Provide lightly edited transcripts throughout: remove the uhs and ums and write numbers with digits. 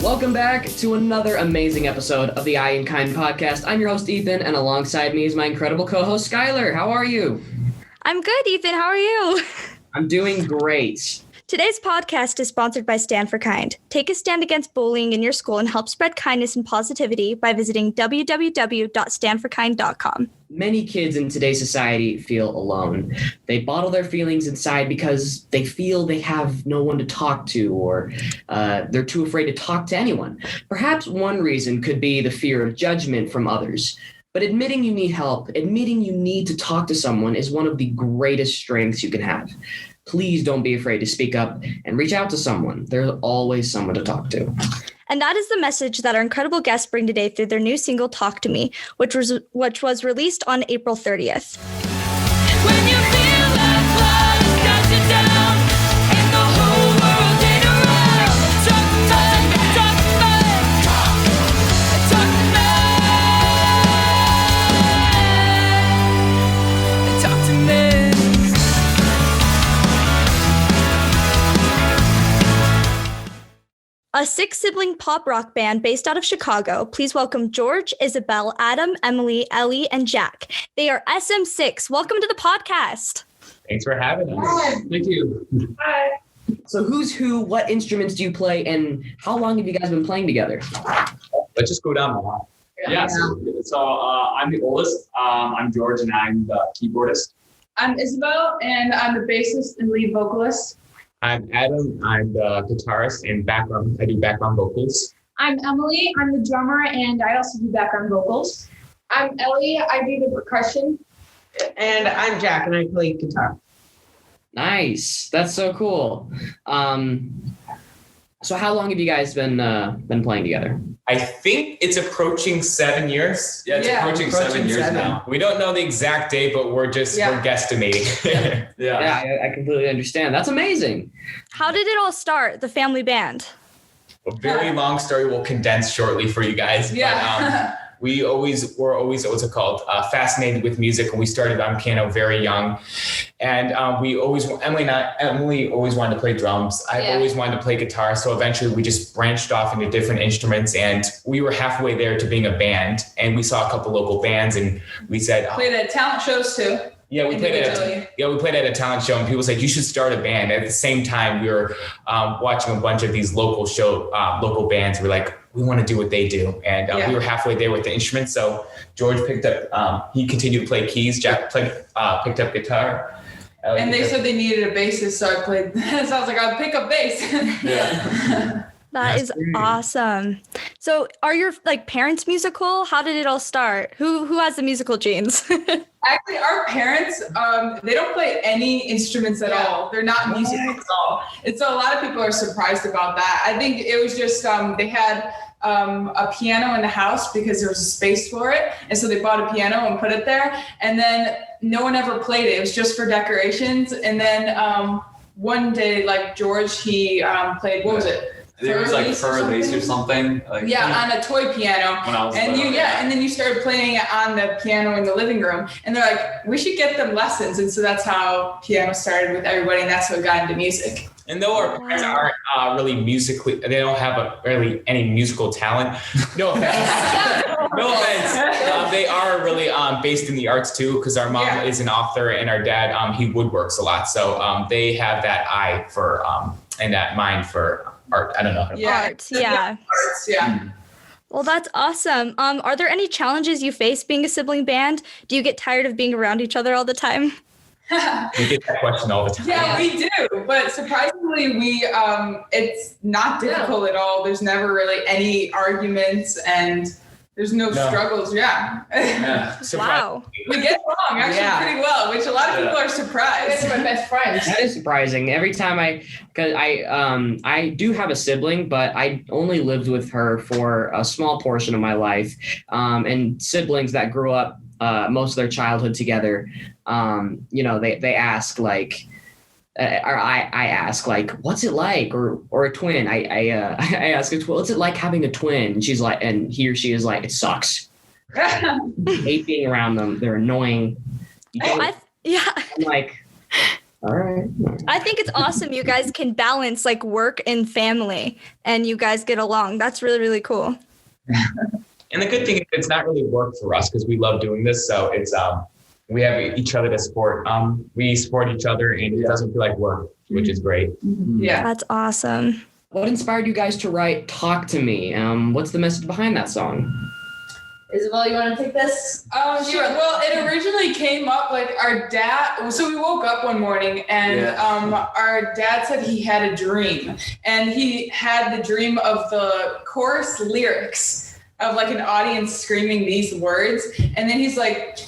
Welcome back to another amazing episode of the I Am Kind podcast. I'm your host, Ethan, and alongside me is my incredible co-host, Skyler. How are you? I'm good, Ethan. How are you? I'm doing great. Today's podcast is sponsored by Stand for Kind. Take a stand against bullying in your school and help spread kindness and positivity by visiting www.standforkind.com. Many kids in today's society feel alone. They bottle their feelings inside because they feel they have no one to talk to, or they're too afraid to talk to anyone. Perhaps one reason could be the fear of judgment from others. But admitting you need help, admitting you need to talk to someone is one of the greatest strengths you can have. Please don't be afraid to speak up and reach out to someone. There's always someone to talk to. And that is the message that our incredible guests bring today through their new single, Talk to Me, which was released on April 30th. When you feel like blood is crashing down and the whole world ain't around, talk to me, talk to me, talk to me, talk to me. A six-sibling pop rock band based out of Chicago. Please welcome George, Isabel, Adam, Emily, Ellie, and Jack. They are SM6. Welcome to the podcast. Thanks for having us. Hi. Thank you. Hi. So who's who, what instruments do you play, and how long have you guys been playing together? Let's just go down the line. So I'm the oldest. I'm George, and I'm the keyboardist. I'm Isabel, and I'm the bassist and lead vocalist. I'm Adam. I'm the guitarist and background. I do background vocals. I'm Emily. I'm the drummer, and I also do background vocals. I'm Ellie. I do the percussion. And I'm Jack, and I play guitar. Nice. That's so cool. So how long have you guys been playing together? I think it's approaching 7 years. Yeah, it's approaching 7 years now. We don't know the exact date, but we're guesstimating. Yeah, I completely understand. That's amazing. How did it all start, the family band? A very long story we'll condense shortly for you guys. Yeah. But, we're always fascinated with music, and we started on piano very young. And Emily always wanted to play drums. I always wanted to play guitar. So eventually we just branched off into different instruments, and we were halfway there to being a band. And we saw a couple local bands, and we said, Played at talent shows too. Yeah, we played at a talent show, and people said you should start a band. At the same time, we were watching a bunch of these local bands. We're like, we want to do what they do, and we were halfway there with the instruments. So George picked up. He continued to play keys. Jack picked up guitar. And they said they needed a bassist, so I played. So I was like, I'll pick up bass. Yeah. That is awesome. So are your parents musical? How did it all start? Who has the musical genes? Actually, our parents, they don't play any instruments at all. They're not musical at all. And so a lot of people are surprised about that. I think it was just they had a piano in the house because there was a space for it. And so they bought a piano and put it there. And then no one ever played it. It was just for decorations. And then one day, George, he played, what was it? It was like Fur Lace or something. On a toy piano. When I was and and then you started playing it on the piano in the living room. And they're like, we should get them lessons. And so that's how piano started with everybody, and that's what got into music. And though our parents aren't really musically, they don't have really any musical talent. No offense. No offense. They are really based in the arts too, because our mom is an author and our dad, he woodworks a lot. So they have that eye for and that mind for art. I don't know. Arts, yeah. Arts, yeah. Well, that's awesome. Are there any challenges you face being a sibling band? Do you get tired of being around each other all the time? We get that question all the time. Yeah, we do. But surprisingly, it's not difficult at all. There's never really any arguments, and there's no struggles. Yeah. Wow. We get along actually pretty well, which a lot of people are surprised. They're my best friends. That is surprising. Every time I do have a sibling, but I only lived with her for a small portion of my life. And siblings that grew up most of their childhood together, they ask I ask what's it like, or a twin. I ask what's it like having a twin, and she's like, and he or she is like, it sucks. I hate being around them. They're annoying. I'm like, All right. I think it's awesome you guys can balance like work and family and you guys get along. That's really, really cool. And the good thing is it's not really work for us because we love doing this. So it's we have each other to support. We support each other and it doesn't feel like work, which is great. Yeah. That's awesome. What inspired you guys to write "Talk to Me"? What's the message behind that song? Isabel, you want to take this? Sure. Well, it originally came up like our dad. So we woke up one morning and our dad said he had a dream, and he had the dream of the chorus lyrics of like an audience screaming these words, and then he's like.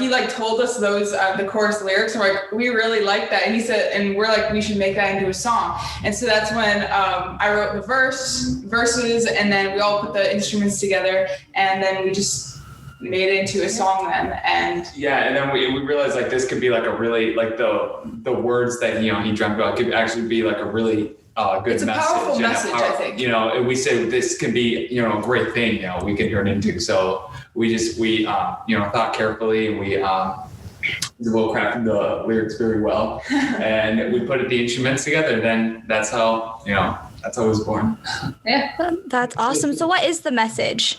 He like told us those the chorus lyrics, and we're like, we really like that. And he said, and we're like, we should make that into a song. And so that's when I wrote the verses, and then we all put the instruments together, and then we just made it into a song then. And and then we realized like this could be like a really like the words that he dreamt about could actually be like a really good it's a message. powerful message, I think. And we said this can be a great thing we can turn into. So we thought carefully, and we Isabel crafted the lyrics very well, and we put the instruments together. Then that's how it was born. That's awesome. So what is the message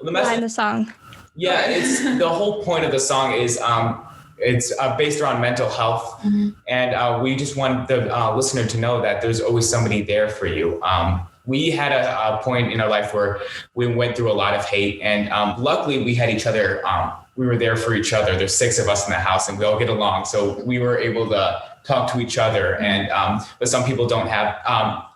behind the song? Yeah, it's the whole point of the song is it's based around mental health, and we just want the listener to know that there's always somebody there for you. We had a point in our life where we went through a lot of hate, and luckily we had each other. We were there for each other. There's 6 of us in the house, and we all get along. So we were able to talk to each other. And but some people don't have.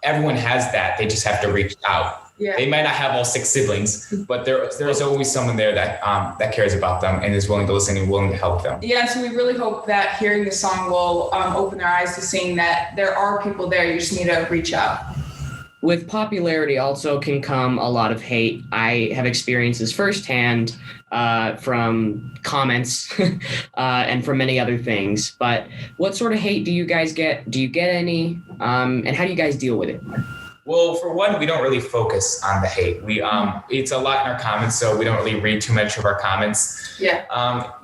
Everyone has that. They just have to reach out. Yeah. They might not have all 6 siblings, but there's always someone there that cares about them and is willing to listen and willing to help them. Yeah, so we really hope that hearing the song will open their eyes to seeing that there are people there. You just need to reach out. With popularity also can come a lot of hate. I have experienced this firsthand from comments and from many other things. But what sort of hate do you guys get? Do you get any? And how do you guys deal with it? Well, for one, we don't really focus on the hate. We it's a lot in our comments, so we don't really read too much of our comments. Yeah.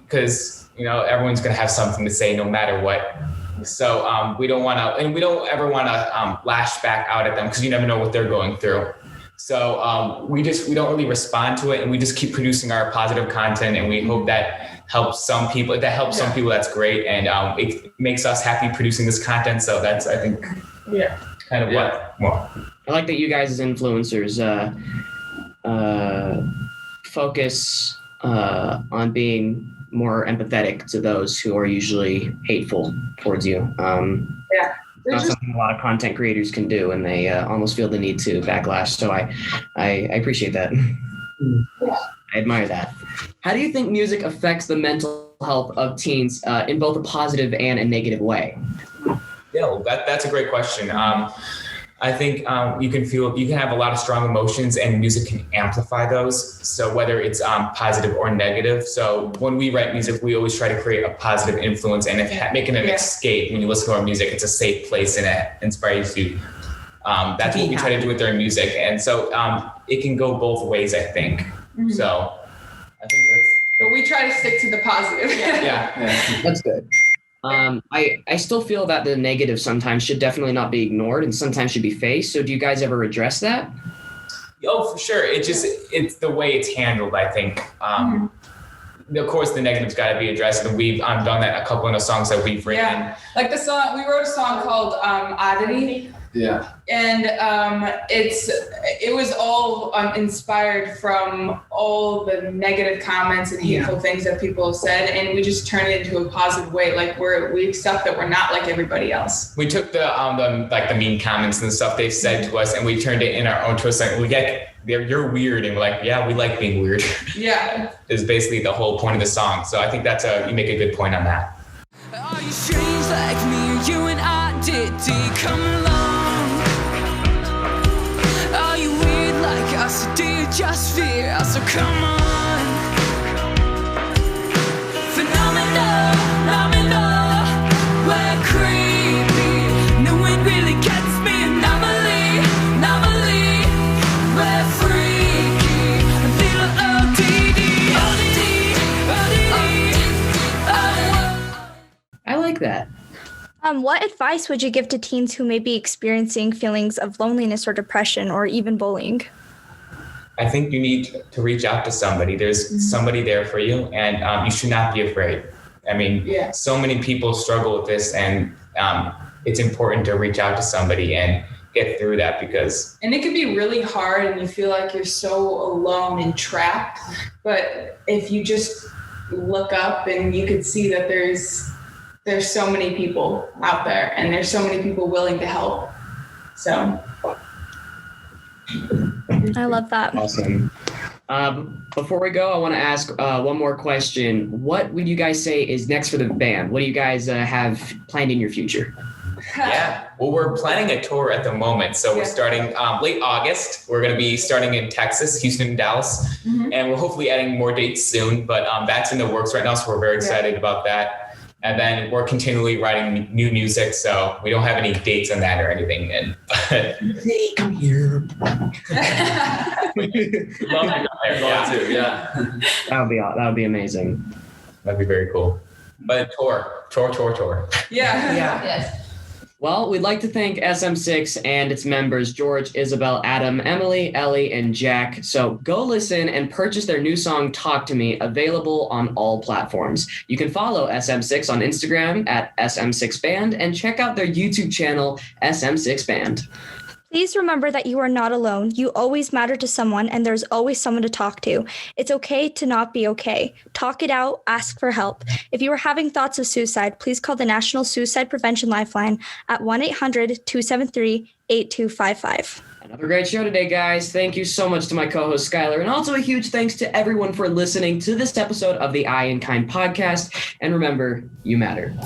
Because everyone's gonna have something to say no matter what. So we don't want to, and we don't ever want to lash back out at them because you never know what they're going through. So we don't really respond to it, and we just keep producing our positive content, and we hope that helps some people. If that helps some people, that's great, and it makes us happy producing this content. So that's, I think, kind of what. Well, I like that you guys as influencers focus on being more empathetic to those who are usually hateful towards you. Not something a lot of content creators can do, and they almost feel the need to backlash. So I appreciate that. I admire that. How do you think music affects the mental health of teens in both a positive and a negative way? Yeah, well, that's a great question. I think you can have a lot of strong emotions, and music can amplify those. So whether it's positive or negative. So when we write music, we always try to create a positive influence, and making an escape. When you listen to our music, it's a safe place, and it inspires you. That's what we try to do with our music. And so it can go both ways, I think. So I think that's... But we try to stick to the positive. Yeah. That's good. I still feel that the negative sometimes should definitely not be ignored and sometimes should be faced. So do you guys ever address that? Oh, for sure. It's the way it's handled, I think. Of course, the negative's got to be addressed, and we've done that a couple of the songs that we've written. Yeah, like we wrote a song called Oddity. Yeah. And it was all inspired from all the negative comments and hateful things that people have said, and we just turned it into a positive way. Like we accept that we're not like everybody else. We took the mean comments and the stuff they've said to us, and we turned it in our own twist. Like you're weird, and we're like, yeah, we like being weird. Yeah. Is basically the whole point of the song. So I think you make a good point on that. Are you strange like me? Are you and I did come along? Are you weird like us? Or do you just fear us? So come on. Phenomenal, we're creepy. No one really gets me. Anomaly, we're freaky. Little ODD. I like that. What advice would you give to teens who may be experiencing feelings of loneliness or depression or even bullying? I think you need to reach out to somebody. There's somebody there for you, and you should not be afraid. I mean, so many people struggle with this, and it's important to reach out to somebody and get through that and it can be really hard and you feel like you're so alone and trapped. But if you just look up and you can see that there's so many people out there and there's so many people willing to help. So I love that. Awesome. Before we go, I want to ask one more question. What would you guys say is next for the band? What do you guys have planned in your future? Yeah, well, we're planning a tour at the moment. So we're starting late August. We're going to be starting in Texas, Houston, and Dallas. And we're hopefully adding more dates soon. But that's in the works right now. So we're very excited about that. And then we're continually writing new music. So we don't have any dates on that or anything. And Hey, come here. love to go there. Yeah. That would be amazing. That'd be very cool. But tour. yeah. Yes. Well, we'd like to thank SM6 and its members, George, Isabel, Adam, Emily, Ellie, and Jack. So go listen and purchase their new song, Talk to Me, available on all platforms. You can follow SM6 on Instagram at SM6Band and check out their YouTube channel, SM6Band. Please remember that you are not alone. You always matter to someone, and there's always someone to talk to. It's okay to not be okay. Talk it out. Ask for help. If you are having thoughts of suicide, please call the National Suicide Prevention Lifeline at 1-800-273-8255. Another great show today, guys. Thank you so much to my co-host, Skyler, and also a huge thanks to everyone for listening to this episode of the I in Kind podcast. And remember, you matter.